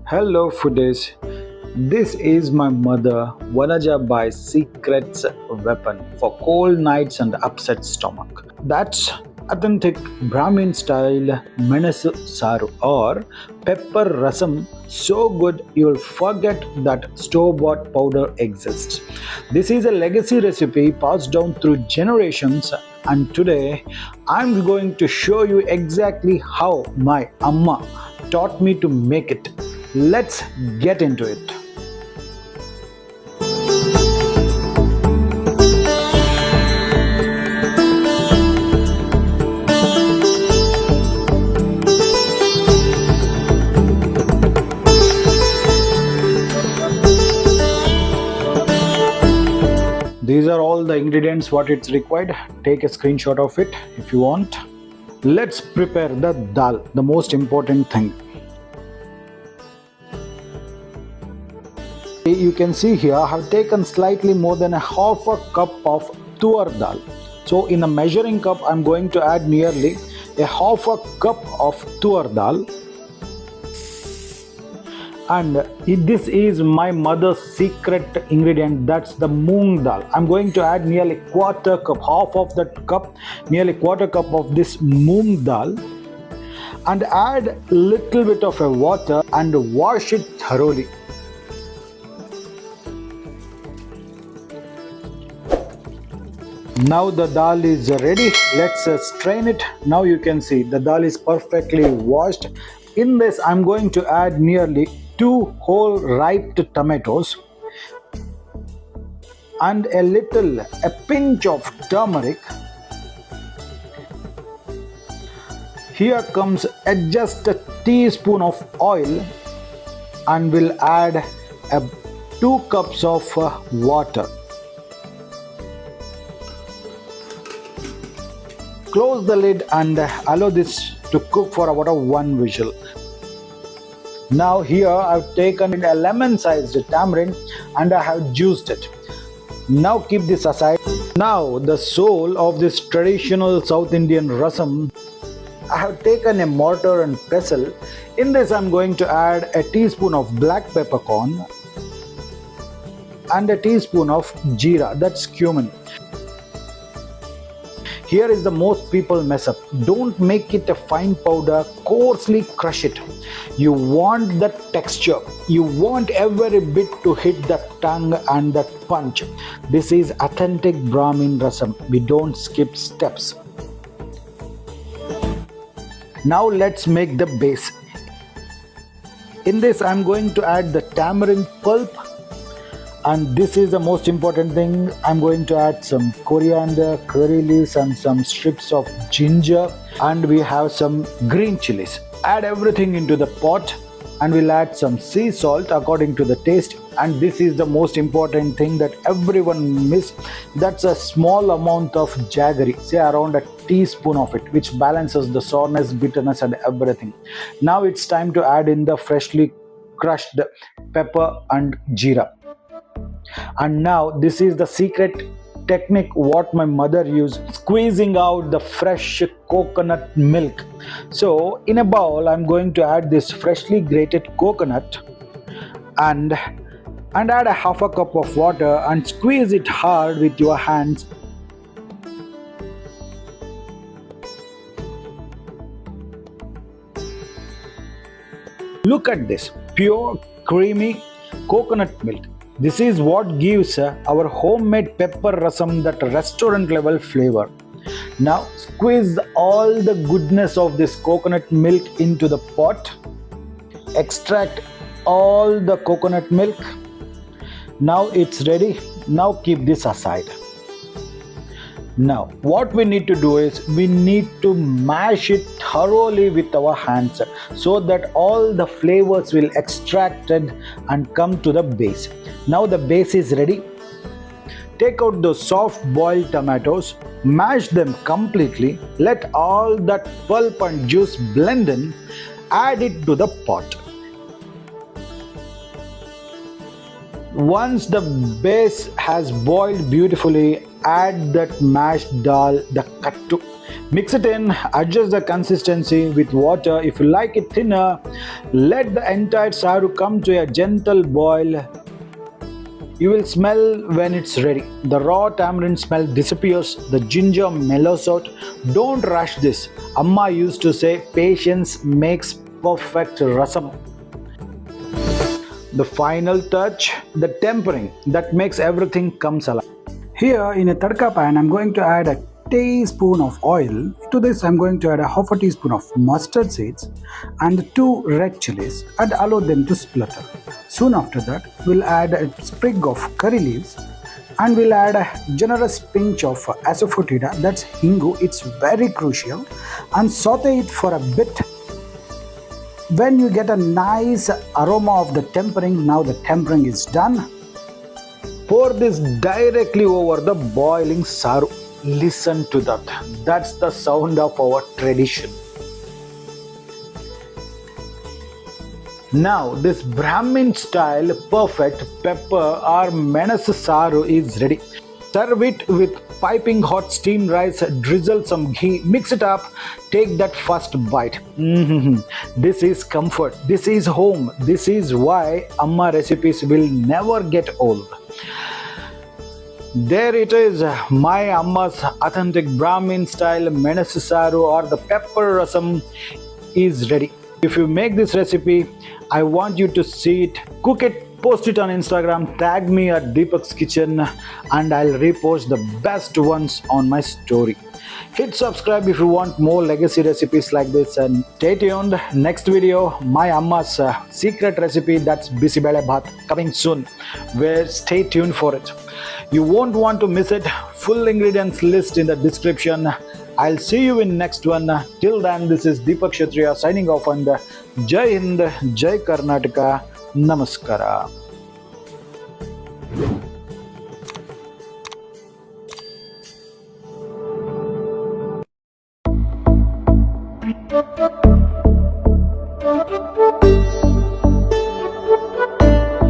Hello foodies, this is my mother Vanaja Bai's secret weapon for cold nights and upset stomach. That's authentic Brahmin style Menasaru or Pepper Rasam, so good you'll forget that store-bought powder exists. This is a legacy recipe passed down through generations, and today I'm going to show you exactly how my Amma taught me to make it. Let's get into it. These are all the ingredients what it's required. Take a screenshot of it if you want. Let's prepare the dal, the most important thing. You can see here I have taken slightly more than a half a cup of Tuvar dal. So in a measuring cup I'm going to add nearly a half a cup of Tuvar dal. And this is my mother's secret ingredient, that's the Moong dal. I'm going to add nearly quarter cup, half of that cup, nearly quarter cup of this Moong dal, and add little bit of a water and wash it thoroughly. Now the dal is ready. Let's strain it. Now you can see the dal is perfectly washed. In this I'm going to add nearly 2 whole ripe tomatoes and a pinch of turmeric. Here comes just a teaspoon of oil, and we'll add 2 cups of water. Close the lid and allow this to cook for about 1 whistle. Now here I've taken a lemon-sized tamarind and I have juiced it. Now keep this aside. Now the soul of this traditional South Indian rasam, I have taken a mortar and pestle. In this I'm going to add a teaspoon of black peppercorn and a teaspoon of jeera, that's cumin. Here is the most people mess up. Don't make it a fine powder, coarsely crush it. You want the texture. You want every bit to hit the tongue and that punch. This is authentic Brahmin rasam. We don't skip steps. Now let's make the base. In this I'm going to add the tamarind pulp. And this is the most important thing. I'm going to add some coriander, curry leaves and some strips of ginger, and we have some green chilies. Add everything into the pot and we'll add some sea salt according to the taste. And this is the most important thing that everyone miss. That's a small amount of jaggery, say around a teaspoon of it, which balances the sourness, bitterness and everything. Now it's time to add in the freshly crushed pepper and jeera. And now this is the secret technique what my mother used, squeezing out the fresh coconut milk. So in a bowl I'm going to add this freshly grated coconut and add a half a cup of water and squeeze it hard with your hands. Look at this pure creamy coconut milk. This is what gives our homemade pepper rasam that restaurant level flavor. Now squeeze all the goodness of this coconut milk into the pot. Extract all the coconut milk. Now it's ready. Now keep this aside. Now what we need to do is we need to mash it thoroughly with our hands so that all the flavors will extracted and come to the base. Now the base is ready. Take out those soft boiled tomatoes, mash them completely, let all that pulp and juice blend in, add it to the pot. Once the base has boiled beautifully, add that mashed dal, the kattu. Mix it in, adjust the consistency with water. If you like it thinner, let the entire saru come to a gentle boil. You will smell when it's ready. The raw tamarind smell disappears, the ginger mellows out. Don't rush this. Amma used to say, patience makes perfect rasam. The final touch, the tempering that makes everything comes alive. Here in a tadka pan, I'm going to add a teaspoon of oil. To this, I'm going to add a half a teaspoon of mustard seeds and 2 red chilies and allow them to splutter. Soon after that, we'll add a sprig of curry leaves and we'll add a generous pinch of asafoetida, that's hingu. It's very crucial, and saute it for a bit. When you get a nice aroma of the tempering, now the tempering is done. Pour this directly over the boiling saru. Listen to that. That's the sound of our tradition. Now this Brahmin style perfect pepper or Menasaru is ready. Serve it with piping hot steamed rice, drizzle some ghee, mix it up, take that first bite. This is comfort, this is home, this is why Amma recipes will never get old. There it is, my Amma's authentic Brahmin style Menasaru or the Pepper Rasam is ready. If you make this recipe, I want you to see it, cook it, post it on Instagram, tag me at Deepaks Kitchen, and I'll repost the best ones on my story. Hit subscribe if you want more legacy recipes like this, and stay tuned. Next video, my Amma's secret recipe, that's bisibele bhat, coming soon. Where stay tuned for it. You won't want to miss it. Full ingredients list in the description. I'll see you in next one. Till then, this is Deepak Kshatriya signing off, and Jai Hind, Jai Karnataka, Namaskara. Thank you.